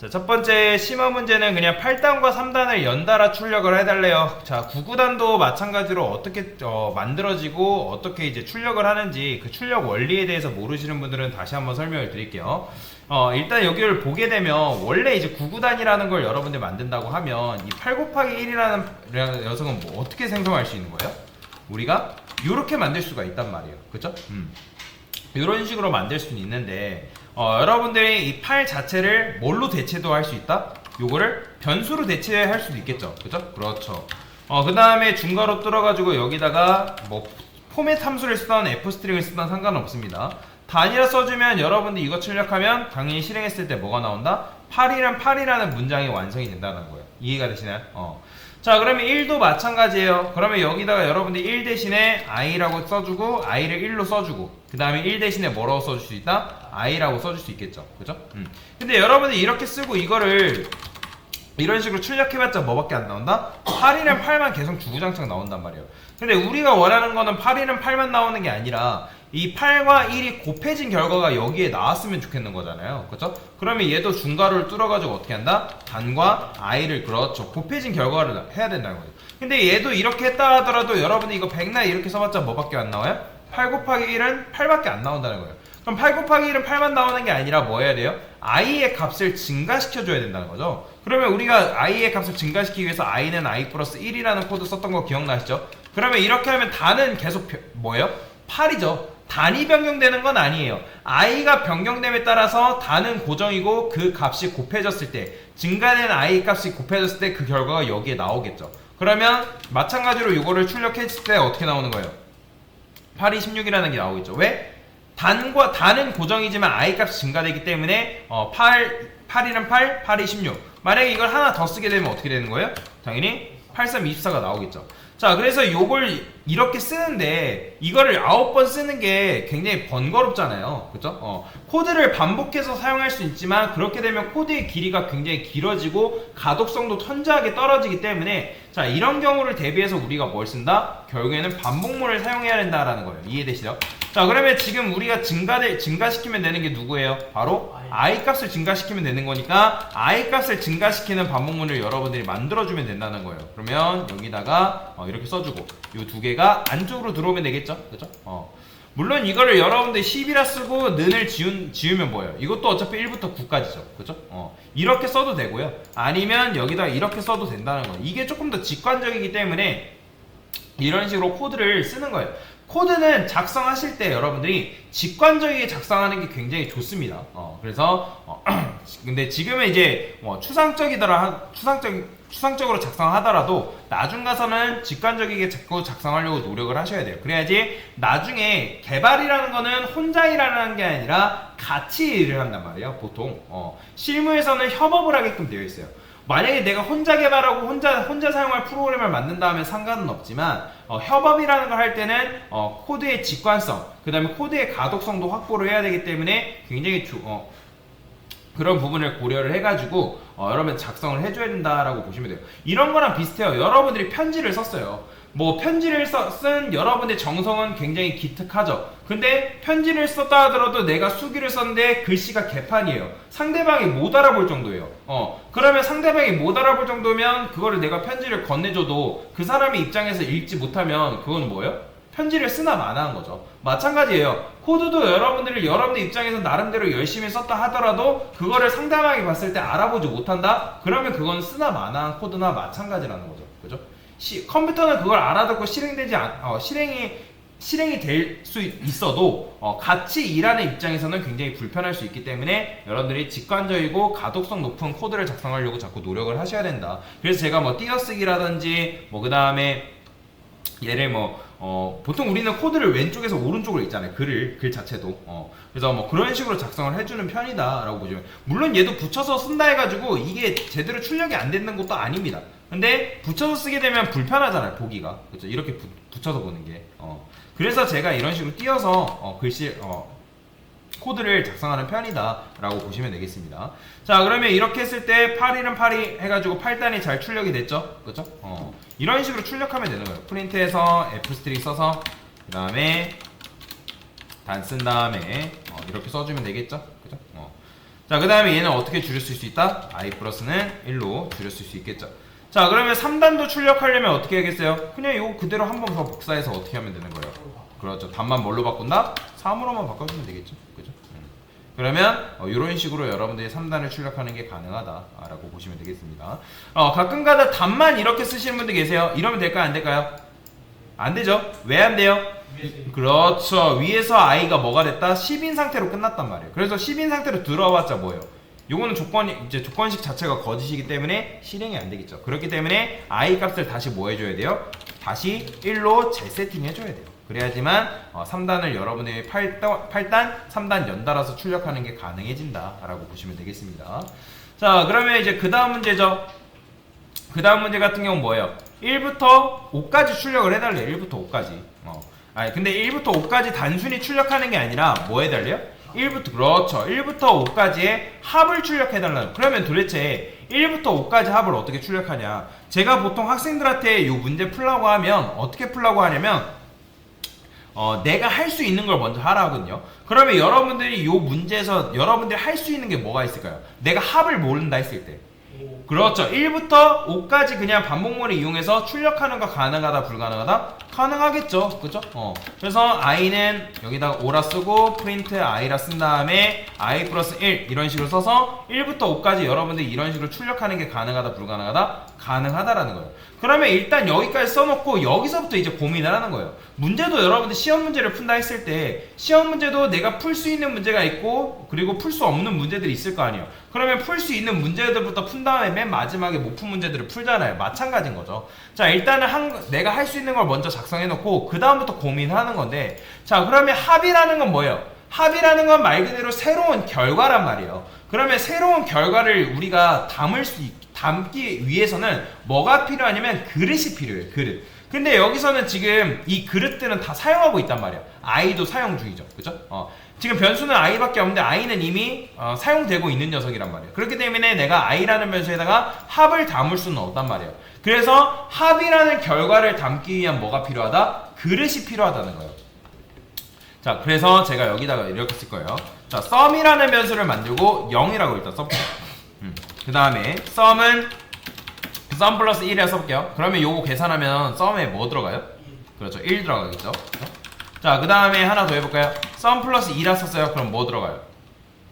자, 첫 번째 심화 문제는 그냥 8단과 3단을 연달아 출력을 해달래요. 자, 9구단도 마찬가지로 어떻게 만들어지고 어떻게 이제 출력을 하는지 그 출력 원리에 대해서 모르시는 분들은 다시 한번 설명을 드릴게요. 일단 여기를 보게 되면 원래 이제 9구단이라는 걸 여러분들 만든다고 하면 이 8 곱하기 1이라는 녀석은 뭐 어떻게 생성할 수 있는 거예요? 우리가 이렇게 만들 수가 있단 말이에요. 그쵸? 이런 식으로 만들 수는 있는데 여러분들이 이 8 자체를 뭘로 대체도 할 수 있다? 요거를 변수로 대체할 수도 있겠죠. 그죠? 그렇죠. 그 다음에 중괄호 뚫어가지고 여기다가 뭐 포맷 함수를 쓰던 f스트링을 쓰던 상관없습니다. 단위라 써주면 여러분들 이거 출력하면 당연히 실행했을 때 뭐가 나온다? 8이란 8이라는 문장이 완성이 된다는 거예요. 이해가 되시나요? 자, 그러면 1도 마찬가지예요. 그러면 여기다가 여러분들이 1 대신에 i라고 써주고 i를 1로 써주고 그 다음에 1 대신에 뭐라고 써줄 수 있다? i라고 써줄 수 있겠죠. 그죠? 근데 여러분들이 이렇게 쓰고 이거를 이런 식으로 출력해봤자 뭐밖에 안 나온다? 8이랑 8만 계속 주구장창 나온단 말이에요. 근데 우리가 원하는 거는 8이랑 8만 나오는 게 아니라 이 8과 1이 곱해진 결과가 여기에 나왔으면 좋겠는 거잖아요. 그렇죠? 그러면 얘도 중괄호를 뚫어가지고 어떻게 한다? 단과 i를 그렇죠. 곱해진 결과를 해야 된다는 거죠. 근데 얘도 이렇게 했다 하더라도 여러분이 이거 백날 이렇게 써봤자 뭐밖에 안 나와요? 8 곱하기 1은 8밖에 안 나온다는 거예요. 그럼 8 곱하기 1은 8만 나오는 게 아니라 뭐 해야 돼요? i의 값을 증가시켜줘야 된다는 거죠. 그러면 우리가 i의 값을 증가시키기 위해서 i는 i 플러스 1이라는 코드 썼던 거 기억나시죠? 그러면 이렇게 하면 단은 계속 뭐예요? 8이죠. 단이 변경되는 건 아니에요. i가 변경됨에 따라서 단은 고정이고 그 값이 곱해졌을 때 증가된 i 값이 곱해졌을 때 그 결과가 여기에 나오겠죠. 그러면 마찬가지로 이거를 출력했을 때 어떻게 나오는 거예요? 8이 16이라는 게 나오겠죠. 왜? 단은 고정이지만 i 값이 증가되기 때문에 8이란 8, 8이 16. 만약에 이걸 하나 더 쓰게 되면 어떻게 되는 거예요? 당연히 8, 3, 24가 나오겠죠. 자, 그래서 요걸 이렇게 쓰는데 이거를 9번 쓰는 게 굉장히 번거롭잖아요. 그죠? 코드를 반복해서 사용할 수 있지만 그렇게 되면 코드의 길이가 굉장히 길어지고 가독성도 천저하게 떨어지기 때문에 자, 이런 경우를 대비해서 우리가 뭘 쓴다? 결국에는 반복문을 사용해야 된다라는 거예요. 이해되시죠? 자, 그러면 지금 우리가 증가시키면 되는 게 누구예요? 바로 i 값을 증가시키면 되는 거니까 i 값을 증가시키는 반복문을 여러분들이 만들어주면 된다는 거예요. 그러면 여기다가 이렇게 써주고 이 두 개가 안쪽으로 들어오면 되겠죠? 그죠? 물론 이거를 여러분들이 10이라 쓰고 는을 지우면 뭐예요? 이것도 어차피 1부터 9까지죠. 그죠? 이렇게 써도 되고요. 아니면 여기다 이렇게 써도 된다는 거예요. 이게 조금 더 직관적이기 때문에 이런 식으로 코드를 쓰는 거예요. 코드는 작성하실 때 여러분들이 직관적이게 작성하는 게 굉장히 좋습니다. 그래서 근데 지금은 이제 추상적으로 작성하더라도 나중 가서는 직관적이게 자꾸 작성하려고 노력을 하셔야 돼요. 그래야지 나중에 개발이라는 거는 혼자 일하는 게 아니라 같이 일을 한단 말이에요. 보통 실무에서는 협업을 하게끔 되어 있어요. 만약에 내가 혼자 개발하고 혼자 사용할 프로그램을 만든다 하면 상관은 없지만 협업이라는 걸 할 때는 코드의 직관성 그 다음에 코드의 가독성도 확보를 해야 되기 때문에 굉장히 그런 부분을 고려를 해가지고 여러분 작성을 해줘야 된다라고 보시면 돼요. 이런 거랑 비슷해요. 여러분들이 편지를 썼어요. 뭐 편지를 쓴 여러분의 정성은 굉장히 기특하죠. 근데 편지를 썼다 하더라도 내가 수기를 썼는데 글씨가 개판이에요. 상대방이 못 알아볼 정도예요. 그러면 상대방이 못 알아볼 정도면 그거를 내가 편지를 건네줘도 그 사람의 입장에서 읽지 못하면 그건 뭐예요? 편지를 쓰나 마나한 거죠. 마찬가지예요. 코드도 여러분들 입장에서 나름대로 열심히 썼다 하더라도 그거를 상대방이 봤을 때 알아보지 못한다? 그러면 그건 쓰나 마나한 코드나 마찬가지라는 거죠. 그죠? 컴퓨터는 그걸 알아듣고 실행이 될 수 있어도 같이 일하는 입장에서는 굉장히 불편할 수 있기 때문에 여러분들이 직관적이고 가독성 높은 코드를 작성하려고 자꾸 노력을 하셔야 된다. 그래서 제가 뭐 띄어쓰기라든지 그 다음에 얘를 보통 우리는 코드를 왼쪽에서 오른쪽으로 읽잖아요. 글 자체도. 그래서 뭐 그런 식으로 작성을 해주는 편이다 라고 보시면, 물론 얘도 붙여서 쓴다 해가지고 이게 제대로 출력이 안 되는 것도 아닙니다. 근데 붙여서 쓰게 되면 불편하잖아요, 보기가. 그렇죠? 이렇게 붙여서 보는 게. 그래서 제가 이런 식으로 띄어서 코드를 작성하는 편이다 라고 보시면 되겠습니다. 자, 그러면 이렇게 했을 때 8일은 8이 해가지고 8단이 잘 출력이 됐죠? 그쵸? 이런 식으로 출력하면 되는 거예요. 프린트해서 fstring 써서 그 다음에 단 쓴 다음에 이렇게 써주면 되겠죠? 그죠? 자, 그 다음에 얘는 어떻게 줄였을 수 있다? i 플러스는 1로 줄였을 수 있겠죠. 자, 그러면 3단도 출력하려면 어떻게 하겠어요? 그냥 이거 그대로 한 번 더 복사해서 어떻게 하면 되는 거예요? 그렇죠. 답만 뭘로 바꾼다? 3으로만 바꿔주면 되겠죠. 그죠? 그러면 이런 식으로 여러분들이 3단을 출력하는 게 가능하다라고 보시면 되겠습니다. 가끔가다 답만 이렇게 쓰시는 분들 계세요. 이러면 될까요? 안 될까요? 안 되죠. 왜 안 돼요? 그렇죠. 위에서 i가 뭐가 됐다? 10인 상태로 끝났단 말이에요. 그래서 10인 상태로 들어왔자 뭐예요? 요거는 이제 조건식 자체가 거짓이기 때문에 실행이 안 되겠죠. 그렇기 때문에 i 값을 다시 뭐 해줘야 돼요? 다시 1로 재세팅 해줘야 돼요. 그래야지만 3단을 여러분들이 8단, 3단 연달아서 출력하는 게 가능해진다라고 보시면 되겠습니다. 자, 그러면 이제 그 다음 문제죠. 그 다음 문제 같은 경우는 뭐예요? 1부터 5까지 출력을 해달래요. 1부터 5까지. 근데 1부터 5까지 단순히 출력하는 게 아니라 뭐 해달래요? 1부터, 그렇죠. 1부터 5까지의 합을 출력해달라는. 그러면 도대체 1부터 5까지 합을 어떻게 출력하냐? 제가 보통 학생들한테 이 문제 풀라고 하면 어떻게 풀라고 하냐면 내가 할 수 있는 걸 먼저 하라 하거든요. 그러면 여러분들이 이 문제에서 여러분들이 할 수 있는 게 뭐가 있을까요? 내가 합을 모른다 했을 때. 그렇죠. 1부터 5까지 그냥 반복문을 이용해서 출력하는 거 가능하다, 불가능하다? 가능하겠죠. 그죠? 그래서 i는 여기다가 5라 쓰고 프린트 i라 쓴 다음에 i 플러스 1 이런 식으로 써서 1부터 5까지 여러분들이 이런 식으로 출력하는 게 가능하다, 불가능하다? 가능하다라는 거예요. 그러면 일단 여기까지 써놓고 여기서부터 이제 고민을 하는 거예요. 문제도 여러분들 시험 문제를 푼다 했을 때 시험 문제도 내가 풀 수 있는 문제가 있고 그리고 풀 수 없는 문제들이 있을 거 아니에요. 그러면 풀 수 있는 문제들부터 푼 다음에 맨 마지막에 못 푼 문제들을 풀잖아요. 마찬가지인 거죠. 자, 일단은 내가 할 수 있는 걸 먼저 작성해 놓고 그 다음부터 고민하는 건데, 자, 그러면 합이라는 건 뭐예요? 합이라는 건 말 그대로 새로운 결과란 말이에요. 그러면 새로운 결과를 우리가 담기 위해서는 뭐가 필요하냐면 그릇이 필요해요. 그릇. 근데 여기서는 지금 이 그릇들은 다 사용하고 있단 말이야. i도 사용 중이죠. 그죠? 지금 변수는 i밖에 없는데 i는 이미 사용되고 있는 녀석이란 말이에요. 그렇기 때문에 내가 i라는 변수에다가 합을 담을 수는 없단 말이에요. 그래서 합이라는 결과를 담기 위한 뭐가 필요하다? 그릇이 필요하다는 거예요. 자, 그래서 제가 여기다가 이렇게 쓸 거예요. 자, sum이라는 변수를 만들고 0이라고 일단 써볼게요. 그 다음에 sum은 sum 플러스 1이라 써볼게요. 그러면 요거 계산하면 sum에 뭐 들어가요? 그렇죠. 1 들어가겠죠. 자, 그 다음에 하나 더 해볼까요? sum 플러스 2라 썼어요. 그럼 뭐 들어가요?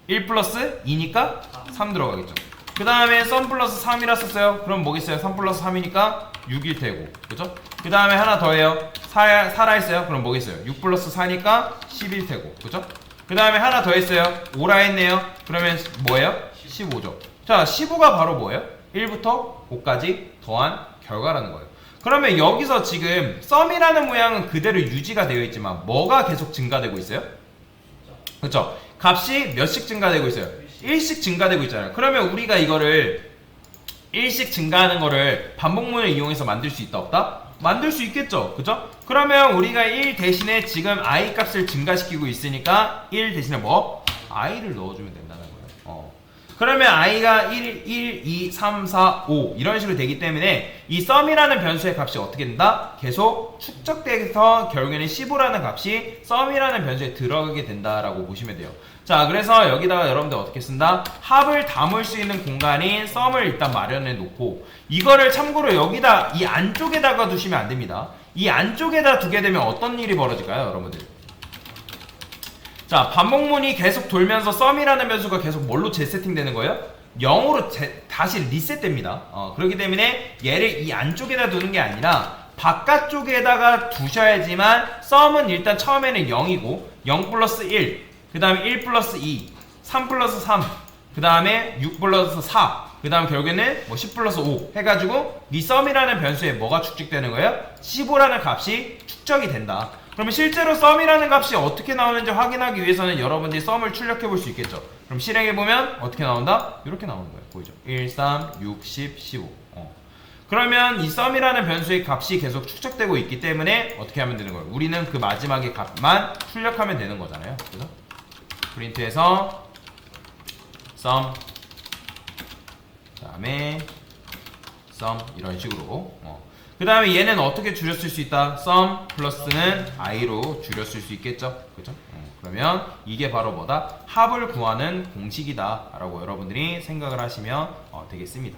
1 플러스 2니까 3 들어가겠죠. 그 다음에 sum 플러스 3이라 썼어요. 그럼 뭐겠어요? 3 플러스 3이니까 6일 테고. 그죠? 그 다음에 하나 더 해요. 4라 했어요. 그럼 뭐겠어요? 6 플러스 4니까 10일 테고. 그죠? 그 다음에 하나 더 했어요. 5라 했네요. 그러면 뭐예요? 15죠. 자, 15가 바로 뭐예요? 1부터 5까지 더한 결과라는 거예요. 그러면 여기서 지금 sum이라는 모양은 그대로 유지가 되어 있지만 뭐가 계속 증가되고 있어요? 그렇죠? 값이 몇씩 증가되고 있어요? 1씩 증가되고 있잖아요. 그러면 우리가 이거를 1씩 증가하는 거를 반복문을 이용해서 만들 수 있다 없다? 만들 수 있겠죠. 그죠? 그러면 우리가 1 대신에 지금 i 값을 증가시키고 있으니까 1 대신에 뭐? i를 넣어주면 된다는 거예요. 그러면 i가 1, 2, 3, 4, 5 이런 식으로 되기 때문에 이 sum이라는 변수의 값이 어떻게 된다? 계속 축적돼서 결국에는 15라는 값이 sum이라는 변수에 들어가게 된다라고 보시면 돼요. 자, 그래서 여기다가 여러분들 어떻게 쓴다? 합을 담을 수 있는 공간인 sum을 일단 마련해 놓고 이거를 참고로 여기다 이 안쪽에다가 두시면 안 됩니다. 이 안쪽에다 두게 되면 어떤 일이 벌어질까요, 여러분들? 자, 반복문이 계속 돌면서 sum이라는 변수가 계속 뭘로 재세팅되는 거예요? 0으로 다시 리셋됩니다. 그렇기 때문에 얘를 이 안쪽에다 두는 게 아니라 바깥쪽에다가 두셔야지만 sum은 일단 처음에는 0이고 0 플러스 1, 그 다음에 1 플러스 2, 3 플러스 3, 그 다음에 6 플러스 4, 그 다음 결국에는 뭐 10 플러스 5 해가지고 이 sum이라는 변수에 뭐가 축적되는 거예요? 15라는 값이 축적이 된다. 그러면 실제로 sum이라는 값이 어떻게 나오는지 확인하기 위해서는 여러분들이 sum을 출력해 볼 수 있겠죠. 그럼 실행해보면 어떻게 나온다? 이렇게 나오는 거예요. 보이죠? 1, 3, 6, 10, 15. 그러면 이 sum이라는 변수의 값이 계속 축적되고 있기 때문에 어떻게 하면 되는 거예요? 우리는 그 마지막의 값만 출력하면 되는 거잖아요. 그래서 프린트해서 sum 그 다음에 sum 이런 식으로 그 다음에 얘는 어떻게 줄였을 수 있다? sum 플러스는 i로 줄였을 수 있겠죠? 그죠? 그러면 이게 바로 뭐다? 합을 구하는 공식이다 라고 여러분들이 생각을 하시면 되겠습니다.